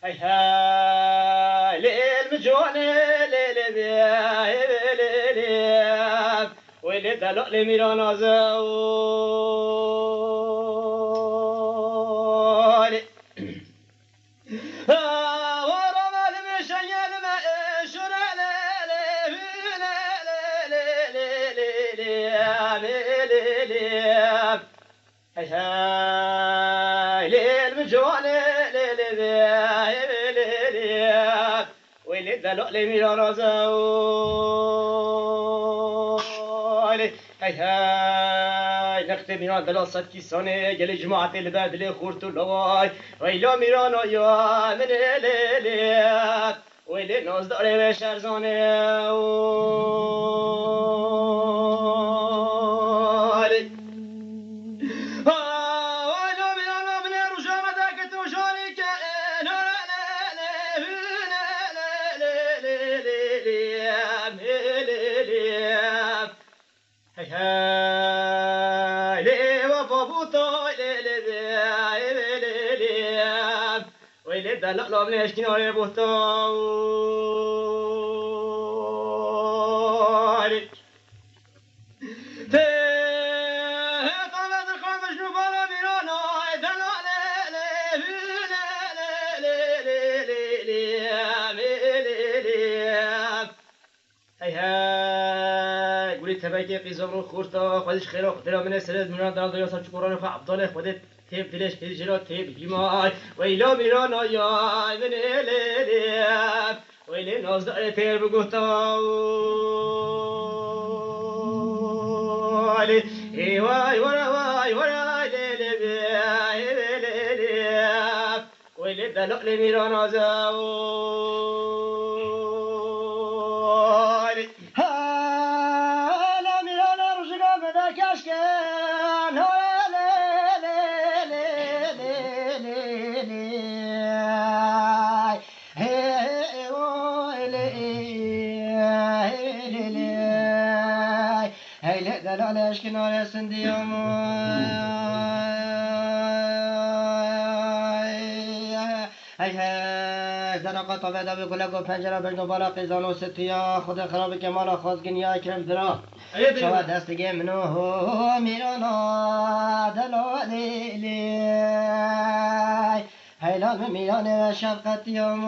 هاي للمجون ويلي دلو لميران زولي ورمى المشيل ما شرع هاي للمجون ويلي دلو لميران زولي هاي نختم ميران دلاسة كيسانه جل جماعة البدل خورت اللواي ويلا ميران يا من الليل ويلي ناز داره بشرزانه لا لا بنيش كناري بوتاري طلبت الخوف شنو فلا بيرانا دلا هاي هاي قولي تباكي في زمر خورتا خدش خيرا خدلا من السرد من دار دنيا صار شكرانه فعبدالله خدت تيب دلش في جرا تيب يماي ويلا ميرانا يا من الليل ويلي ناز داره تير بقطالي واي وراي وراي ليلي ويلي دلق لي ميرانا زولي هلا ميرانا رجلا بدا كشكان دلالش کنار سندیام ای زرقا تا ودا به گلگ و پنجره بجنو بالا قیزان و ستیا خود خراب که مالا خواستگین یا کرم درا شما دستگی منو میرانا دلالی هیلان میران شفقتیام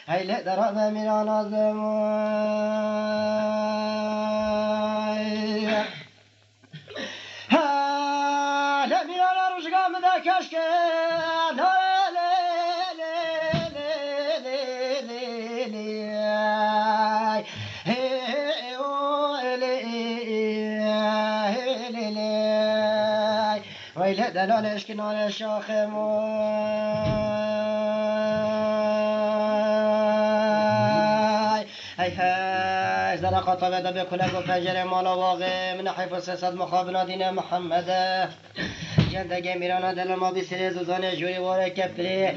هيلا درب ميران الزماي لا ميران رشقا مدا كشكا لا لا لا لا لا لا ويلا دلال اشكنا الشاخم زرقا طبيدا بكلك وفجر مالا واقع من حيث سيسد مخابنا دين محمد جندق ميرانا دل ما بسري زوزان جوري وارا كفري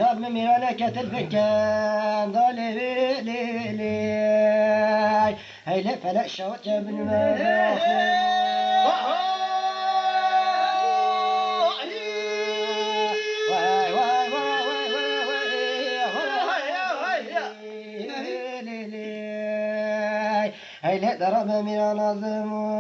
لازم ميرانا كتل فكان دالي لي لي هاي لا فلا شوت ابن هاي لا ضرب ميرانا زمو